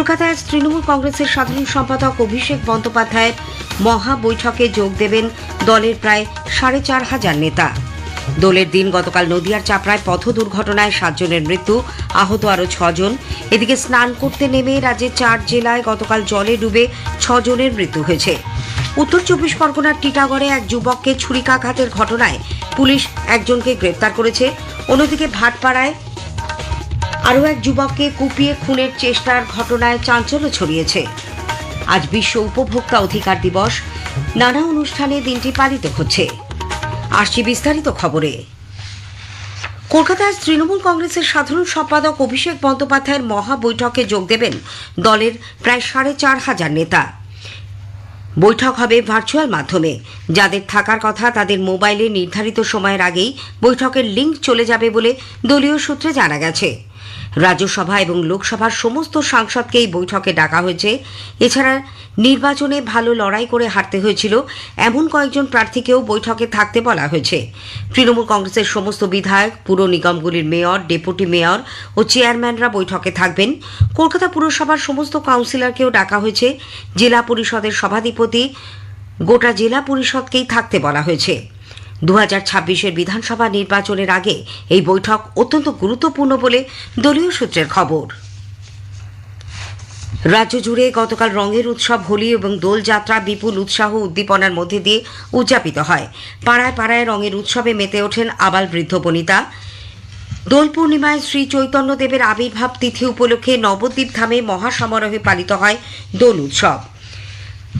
কলকাতায় তৃণমূল কংগ্রেসের সাধারণ সম্পাদক অভিষেক বন্দ্যোপাধ্যায়ের মহা বৈঠকে যোগ দেবেন দলের প্রায় ৪,৫০০ নেতা। দোলের দিন গতকাল নদিয়ার চাপড়ায় পথ দুর্ঘটনায় ৭ জনের মৃত্যু, আহত আরও ৬ জন। এদিকে স্নান করতে নেমে রাজ্যের ৪ জেলায় গতকাল জলে ডুবে ৬ জনের মৃত্যু হয়েছে। উত্তর ২৪ পরগনার টিটাগড়ে এক যুবককে ছুরিকাঘাতের ঘটনায় পুলিশ একজনকে গ্রেপ্তার করেছে। অন্যদিকে ভাটপাড়ায় আরও এক যুবককে কুপিয়ে খুনের চেষ্টার ঘটনায় চাঞ্চল্য ছড়িয়েছে। আজ বিশ্ব উপভোক্তা অধিকার দিবস, নানা অনুষ্ঠানে দিনটি পালিত হচ্ছে। আসছি বিস্তারিত খবরে। কলকাতায় তৃণমূল কংগ্রেসের সাধারণ সম্পাদক অভিষেক বন্দ্যোপাধ্যায়ের মহা বৈঠকে যোগ দেবেন দলের প্রায় ৪,৫০০ নেতা। বৈঠক হবে ভার্চুয়াল মাধ্যমে। যাদের থাকার কথা তাদের মোবাইলে নির্ধারিত সময়ের আগেই বৈঠকের লিঙ্ক চলে যাবে বলে দলীয় সূত্রে জানা গেছে। রাজ্যসভা এবং লোকসভার সমস্ত সাংসদকে এই বৈঠকে ডাকা হয়েছে। এছাড়া নির্বাচনে ভালো লড়াই করে হারতে হয়েছিল এমন কয়েকজন প্রার্থীকেও বৈঠকে থাকতে বলা হয়েছে। তৃণমূল কংগ্রেসের সমস্ত বিধায়ক, পুর নিগমগুলির মেয়র, ডেপুটি মেয়র ও চেয়ারম্যানরা বৈঠকে থাকবেন। কলকাতা পুরসভার সমস্ত কাউন্সিলরকেও ডাকা হয়েছে। জেলা পরিষদের সভাধিপতি, গোটা জেলা পরিষদকেই থাকতে বলা হয়েছে। ২০২৬ বিধানসভা নির্বাচনের আগে এই বৈঠক অত্যন্ত গুরুত্বপূর্ণ বলে দলীয় সূত্রের খবর। রাজ্য জুড়ে গতকাল রঙের উৎসব হোলি এবং দোলযাত্রা বিপুল উৎসাহ উদ্দীপনার মধ্যে দিয়ে উদযাপিত হয়। পাড়ায় পাড়ায় রঙের উৎসবে মেতে ওঠেন আবাল বৃদ্ধ বনিতা। দোল পূর্ণিমায় শ্রী চৈতন্যদেবের আবির্ভাব তিথি উপলক্ষে নবদ্বীপ ধামে মহাসমারোহে পালিত হয় দোল উৎসব।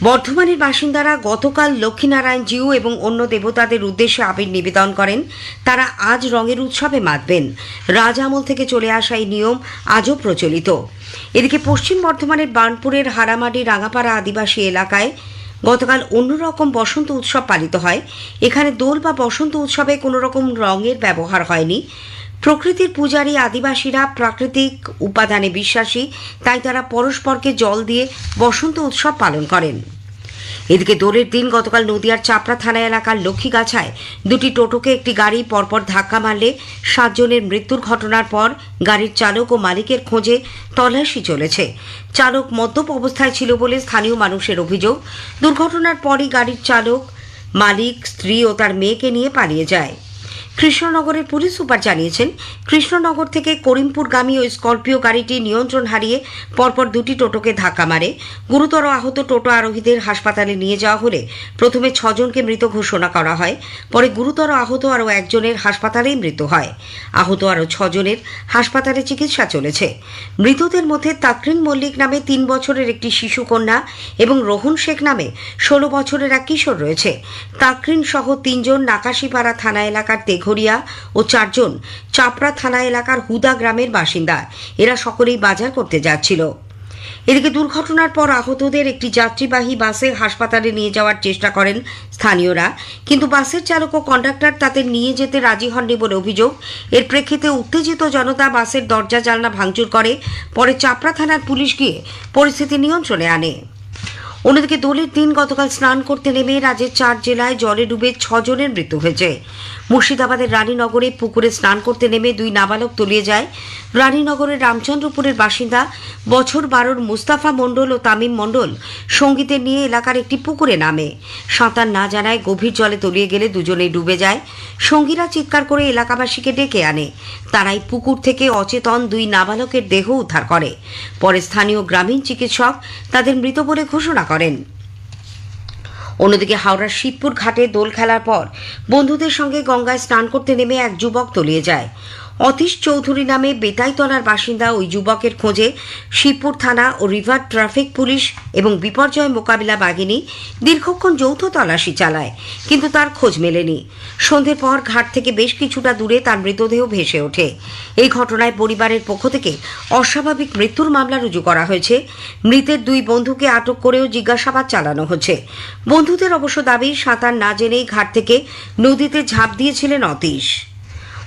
বর্ধমানের বাসিন্দারা গতকাল লক্ষ্মীনারায়ণ জিউ এবং অন্য দেবতাদের উদ্দেশ্যে আবির নিবেদন করেন। তারা আজ রঙের উৎসবে মাতবেন। রাজ আমল থেকে চলে আসা এই নিয়ম আজও প্রচলিত। এদিকে পশ্চিম বর্ধমানের বার্নপুরের হারামাটি রাঙাপাড়া আদিবাসী এলাকায় গতকাল অন্যরকম বসন্ত উৎসব পালিত হয়। এখানে দোল বা বসন্ত উৎসবে কোনো রকম রঙের ব্যবহার হয়নি। প্রকৃতির পূজারী আদিবাসীরা প্রাকৃতিক উপাদানে বিশ্বাসী, তাই তারা পরস্পরকে জল দিয়ে বসন্ত উৎসব পালন করেন। এদিকে দোলের দিন গতকাল নদিয়ার চাপড়া থানা এলাকার লক্ষ্মীগাছায় দুটি টোটোকে একটি গাড়ি পরপর ধাক্কা মারলে ৭ জনের মৃত্যুর ঘটনার পর গাড়ির চালক ও মালিকের খোঁজে তল্লাশি চলেছে। চালক মদ্যপ অবস্থায় ছিল বলে স্থানীয় মানুষের অভিযোগ। দুর্ঘটনার পরই গাড়ির চালক, মালিক, স্ত্রী ও তার মেয়েকে নিয়ে পালিয়ে যায়। কৃষ্ণনগরের পুলিশ সুপার জানিয়েছেন, কৃষ্ণনগর থেকে করিমপুরগামী ওই স্করপিও গাড়িটি নিয়ন্ত্রণ হারিয়ে পরপর দুটি টোটোকে ধাক্কা মারে। গুরুতর আহত টোটো আরোহীদের হাসপাতালে নিয়ে যাওয়া হলে প্রথমে ৬ জনকে মৃত ঘোষণা করা হয়। পরে গুরুতর আহত আরও একজনের হাসপাতালেই মৃত্যু হয়। আহত আরও ৬ জনের হাসপাতালে চিকিৎসা চলেছে। মৃতদের মধ্যে তাকরিন মল্লিক নামে ৩ বছরের একটি শিশুকন্যা এবং রোহন শেখ নামে ১৬ বছরের এক কিশোর রয়েছে। তাকরিন সহ ৩ জন নাকাশিপাড়া থানা এলাকার তেঘরিয়া ও ৪ জন চাপড়া থানা এলাকার হুদা গ্রামের বাসিন্দা। এরা সকলেই বাজার করতে যাচ্ছিল। এদিকে দুর্ঘটনার পর আহতদের একটি যাত্রীবাহী বাসে হাসপাতালে নিয়ে যাওয়ার চেষ্টা করেন স্থানীয়রা, কিন্তু বাসের চালক ও কন্ডাক্টর তাদের নিয়ে যেতে রাজি হননি বলে অভিযোগ। এর প্রেক্ষিতে উত্তেজিত জনতা বাসের দরজা জানলা ভাঙচুর করে। পরে চাপড়া থানার পুলিশ গিয়ে পরিস্থিতি নিয়ন্ত্রণে আনে। অন্যদিকে দোলের দিন গতকাল স্নান করতে নেমে রাজ্যের ৪ জেলায় জলে ডুবে ৬ জনের মৃত্যু হয়েছে। মুর্শিদাবাদের রানীনগরে পুকুরে স্নান করতে নেমে 2 নাবালক তলিয়ে যায়। রানীনগরের রামচন্দ্রপুরের বাসিন্দা বছর 12 মুস্তাফা মণ্ডল ও তামিম মণ্ডল সঙ্গীদের নিয়ে এলাকার একটি পুকুরে নামে। সাঁতার না জানায় গভীর জলে তলিয়ে গেলে দুজনেই ডুবে যায়। সঙ্গীরা চিৎকার করে এলাকাবাসীকে ডেকে আনে। তারাই পুকুর থেকে অচেতন 2 নাবালকের দেহ উদ্ধার করে। পরে স্থানীয় গ্রামীণ চিকিৎসক তাদের মৃত বলে ঘোষণা করেন। অন্যদিকে হাওড়ার শিবপুর ঘাটে দোল খেলার পর বন্ধুদের সঙ্গে গঙ্গায় স্নান করতে নেমে এক যুবক তলিয়ে যায়। অতীশ চৌধুরী নামে বেতাইতলার বাসিন্দা ওই যুবকের খোঁজে শিবপুর থানা ও রিভার ট্রাফিক পুলিশ এবং বিপর্যয় মোকাবিলা বাহিনী দীর্ঘক্ষণ যৌথ তল্লাশি চালায়, কিন্তু তার খোঁজ মেলেনি। সন্ধ্যের পর ঘাট থেকে বেশ কিছুটা দূরে তার মৃতদেহ ভেসে ওঠে। এই ঘটনায় পরিবারের পক্ষ থেকে অস্বাভাবিক মৃত্যুর মামলা রুজু করা হয়েছে। মৃতের 2 বন্ধুকে আটক করেও জিজ্ঞাসাবাদ চালানো হচ্ছে। বন্ধুদের অবশ্য দাবি, সাঁতার না জেনেই ঘাট থেকে নদীতে ঝাঁপ দিয়েছিলেন অতীশ।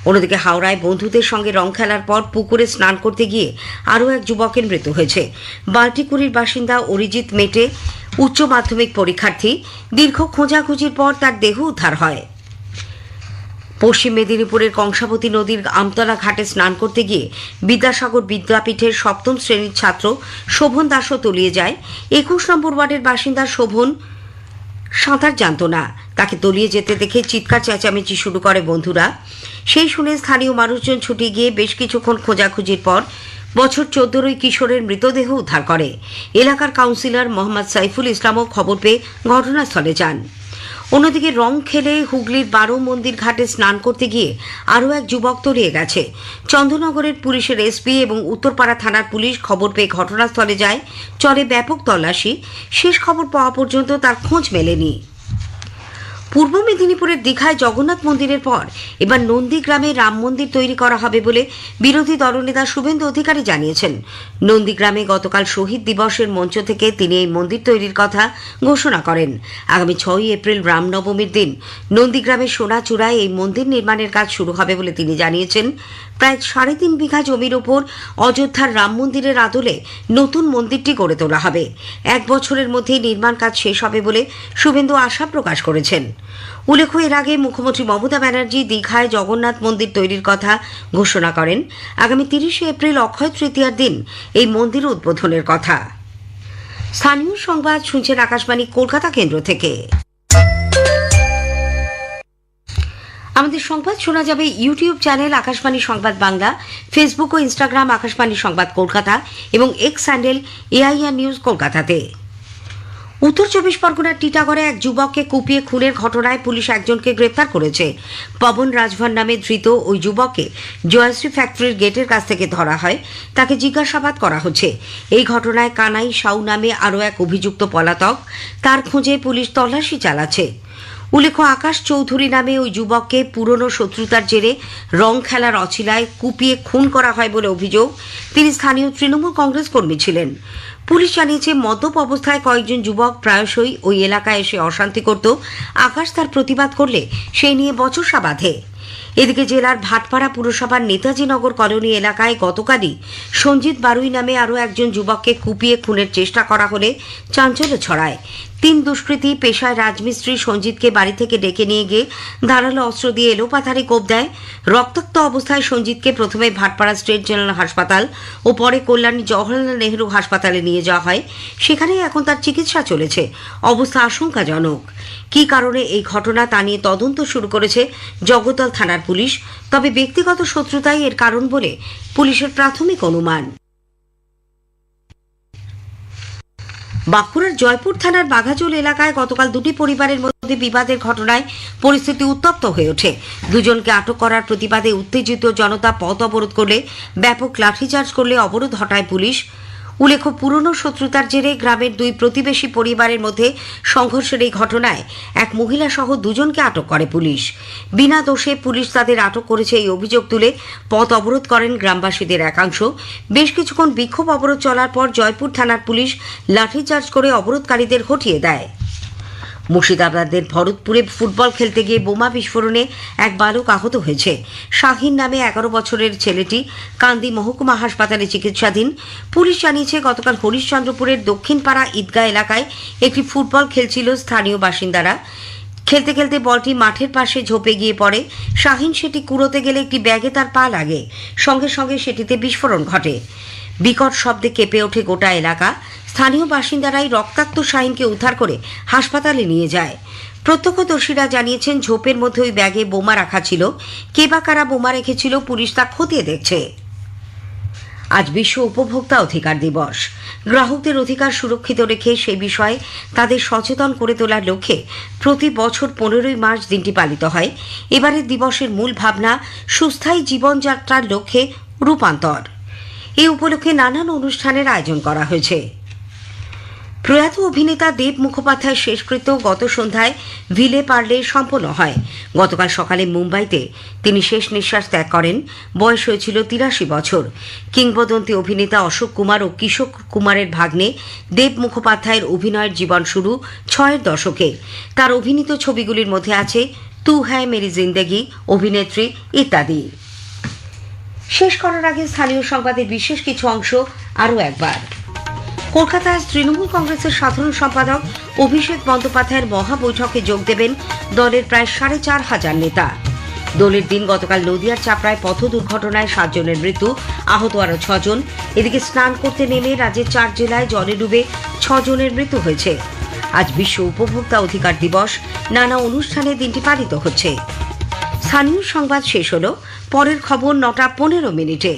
অন্যদিকে হাওড়ায় বন্ধুদের সঙ্গে রং খেলার পর পুকুরে স্নান করতে গিয়ে আরও এক যুবকের মৃত্যু হয়েছে। বাল্টিকুড়ির বাসিন্দা অরিজিৎ মেটে উচ্চ মাধ্যমিক পরীক্ষার্থী। দীর্ঘ খোঁজাখুঁজির পর তার দেহ উদ্ধার হয়। পশ্চিম মেদিনীপুরের কংসাবতী নদীর আমতলা ঘাটে স্নান করতে গিয়ে বিদ্যাসাগর বিদ্যাপীঠের সপ্তম শ্রেণীর ছাত্র শোভন দাসও তলিয়ে যায়। 21 নম্বর ওয়ার্ডের বাসিন্দা শোভন সাঁতার জানত না, তাকে তলিয়ে যেতে দেখে চিৎকার চেঁচামেচি শুরু করে বন্ধুরা। সেই শুনে স্থানীয় মানুষজন ছুটে গিয়ে বেশ কিছুক্ষণ খোঁজাখুঁজির পর বছর 14 ওই কিশোরের মৃতদেহ উদ্ধার করে। এলাকার কাউন্সিলর মোহাম্মদ সাইফুল ইসলামও খবর পেয়ে ঘটনাস্থলে যান। অন্যদিকে রং খেলে হুগলির 12 মন্দির ঘাটে স্নান করতে গিয়ে আরও এক যুবক তলিয়ে গেছে। চন্দ্রনগরের পুলিশের এসপি এবং উত্তরপাড়া থানার পুলিশ খবর পেয়ে ঘটনাস্থলে যায়। চলে ব্যাপক তল্লাশি, শেষ খবর পাওয়া পর্যন্ত তার খোঁজ মেলেনি। পূর্ব মেদিনীপুরের দীঘায় জগন্নাথ মন্দিরের পর এবার নন্দীগ্রামে রাম মন্দির তৈরি করা হবে বলে বিরোধী দলনেতা শুভেন্দু অধিকারী জানিয়েছেন। নন্দীগ্রামে গতকাল শহীদ দিবসের মঞ্চ থেকে তিনি এই মন্দির তৈরির কথা ঘোষণা করেন। আগামী 6 এপ্রিল রামনবমীর দিন নন্দীগ্রামের সোনাচূড়ায় এই মন্দির নির্মাণের কাজ শুরু হবে বলে তিনি জানিয়েছেন। প্রায় 3.5 বিঘা জমির ওপর অযোধ্যার রাম মন্দিরের আদলে নতুন মন্দিরটি গড়ে তোলা হবে। 1 বছরের মধ্যেই নির্মাণ কাজ শেষ হবে বলে শুভেন্দু আশা প্রকাশ করেছেন। উল্লেখ্য, এর আগে মুখ্যমন্ত্রী মমতা ব্যানার্জি দীঘায় জগন্নাথ মন্দির তৈরির কথা ঘোষণা করেন। আগামী 30 এপ্রিল অক্ষয় তৃতীয়ার দিন এই মন্দির উদ্বোধনের কথা। স্থানীয় সংবাদ শুনছেন আকাশবাণী কলকাতা কেন্দ্র থেকে। আমাদের সংবাদ শোনা যাবে ইউটিউব চ্যানেল আকাশবাণী সংবাদ বাংলা, ফেসবুক ও ইনস্টাগ্রাম আকাশবাণী সংবাদ কলকাতা এবং এক্স হ্যান্ডেল AIR নিউজ কলকাতাতে। উত্তর 24 পরগনার টিটাগড়ে এক যুবককে কুপিয়ে খুনের ঘটনায় পুলিশ একজনকে গ্রেপ্তার করেছে। পবন রাজভার নামে ধৃত ওই যুবককে জয়শ্রী ফ্যাক্টরির গেটের কাছ থেকে ধরা হয়। তাকে জিজ্ঞাসাবাদ করা হচ্ছে। এই ঘটনায় কানাই সাউ নামে আরও এক অভিযুক্ত পলাতক, তার খোঁজে পুলিশ তল্লাশি চালাচ্ছে। উল্লেখ্য, আকাশ চৌধুরী নামে ওই যুবককে পুরনো শত্রুতার জেরে রং খেলার অছিলায় কুপিয়ে খুন করা হয় বলে অভিযোগ। তিনি স্থানীয় তৃণমূল কংগ্রেস কর্মী ছিলেন। পুলিশ জানিয়েছে, মদ্যপ অবস্থায় কয়েকজন যুবক প্রায়শই ওই এলাকায় এসে অশান্তি করত। আকাশ তার প্রতিবাদ করলে সেই নিয়ে বচসা বাঁধে। এদিকে জেলার ভাটপাড়া পুরসভার নেতাজিনগর কলোনি এলাকায় গতকালই সঞ্জিত বারুই নামে আরও একজন যুবককে কুপিয়ে খুনের চেষ্টা করা হলে চাঞ্চল্য ছড়ায়। 3 দুষ্কৃতী পেশায় রাজমিস্ত্রি সঞ্জিতকে বাড়ি থেকে ডেকে নিয়ে গিয়ে ধারালো অস্ত্র দিয়ে এলোপাথারি কোপ দেয়। রক্তাক্ত অবস্থায় সঞ্জিতকে প্রথমে ভাটপাড়া স্টেট জেনারেল হাসপাতাল ও পরে কল্যাণী জওহরলাল নেহরু হাসপাতালে নিয়ে যাওয়া হয়। সেখানেই এখন তার চিকিৎসা চলেছে। অবস্থা আশঙ্কাজনক। কী কারণে এই ঘটনা তা নিয়ে তদন্ত শুরু করেছে জগদ্দল থানার পুলিশ। তবে ব্যক্তিগত শত্রুতাই এর কারণ বলে পুলিশের প্রাথমিক অনুমান। বাঁকুড়ার জয়পুর থানার বাঘাজোল এলাকায় গতকাল 2টি পরিবারের মধ্যে বিবাদের ঘটনায় পরিস্থিতি উত্তপ্ত হয়ে ওঠে। দুজনকে আটক করার প্রতিবাদে উত্তেজিত জনতা পথ অবরোধ করলে ব্যাপক লাঠিচার্জ করলে অবরোধ হটায় পুলিশ। উল্লেখ্য, পুরনো শত্রুতার জেরে গ্রামের 2 প্রতিবেশী পরিবারের মধ্যে সংঘর্ষের এই ঘটনায় এক মহিলা সহ 2জনকে আটক করে পুলিশ। বিনা দোষে পুলিশ তাদের আটক করেছে এই অভিযোগ তুলে পথ অবরোধ করেন গ্রামবাসীদের একাংশ। বেশ কিছুক্ষণ বিক্ষোভ অবরোধ চলার পর জয়পুর থানার পুলিশ লাঠিচার্জ করে অবরোধকারীদের হটিয়ে দেয়। মুর্শিদাবাদের ভরতপুরে ফুটবল খেলতে গিয়ে বোমা বিস্ফোরণে এক বালক আহত হয়েছে। শাহিন নামে 11 বছরের ছেলেটি কান্দি মহকুমা হাসপাতালে চিকিৎসাধীন। পুলিশ জানিয়েছে, গতকাল হরিশ্চন্দ্রপুরের দক্ষিণপাড়া ঈদগাহ এলাকায় একটি ফুটবল খেলছিল স্থানীয় বাসিন্দারা। খেলতে খেলতে বলটি মাঠের পাশে ঝোপে গিয়ে পড়ে। শাহিন সেটি কুড়োতে গেলে একটি ব্যাগে তার পা লাগে। সঙ্গে সঙ্গে সেটিতে বিস্ফোরণ ঘটে। বিকট শব্দে কেঁপে ওঠে গোটা এলাকা। স্থানীয় বাসিন্দারাই রক্তাক্ত শাহিনকে উদ্ধার করে হাসপাতালে নিয়ে যায়। প্রত্যক্ষদর্শীরা জানিয়েছেন, ঝোপের মধ্যে ওই ব্যাগে বোমা রাখা ছিল। কে বা কারা বোমা রেখেছিল পুলিশ তা খতিয়ে দেখছে। আজ বিশ্ব উপভোক্তা অধিকার দিবস। গ্রাহকদের অধিকার সুরক্ষিত রেখে সেই বিষয়ে তাদের সচেতন করে তোলার লক্ষ্যে প্রতি বছর 15ই মার্চ দিনটি পালিত হয়। এবারের দিবসের মূল ভাবনা সুস্থায়ী জীবনযাত্রার লক্ষ্যে রূপান্তর। এই উপলক্ষে নানান অনুষ্ঠানের আয়োজন করা হয়েছে। প্রয়াত অভিনেতা দেব মুখোপাধ্যায়ের শেষকৃত্য গত সন্ধ্যায় ভিলে পার্লে সম্পন্ন হয়। গতকাল সকালে মুম্বাইতে তিনি শেষ নিঃশ্বাস ত্যাগ করেন। বয়স হয়েছিল 83 বছর। কিংবদন্তি অভিনেতা অশোক কুমার ও কিশোর কুমারের ভাগ্নে দেব মুখোপাধ্যায়ের অভিনয়ের জীবন শুরু 6 দশকে। তার অভিনীত ছবিগুলির মধ্যে আছে তু হ্যায় মেরি জিন্দেগি, অভিনেত্রী ইত্যাদি। শেষ করার আগে স্থানীয় সংবাদের বিশেষ কিছু অংশ আরও একবার। কলকাতায় তৃণমূল কংগ্রেসের সাধারণ সম্পাদক অভিষেক বন্দ্যোপাধ্যায়ের মহাবৈঠকে যোগ দেবেন দলের প্রায় 4,500 নেতা। দোলের দিন গতকাল নদিয়ার চাপড়ায় পথ দুর্ঘটনায় 7 জনের মৃত্যু, আহত আরও 6 জন। এদিকে স্নান করতে নেমে রাজ্যের 4 জেলায় জলে ডুবে 6 জনের মৃত্যু হয়েছে। আজ বিশ্ব উপভোক্তা অধিকার দিবস, নানা অনুষ্ঠানে দিনটি পালিত হচ্ছে। স্থানীয় সংবাদ শেষ হলো, পরের খবর 9টা 15 মিনিটে।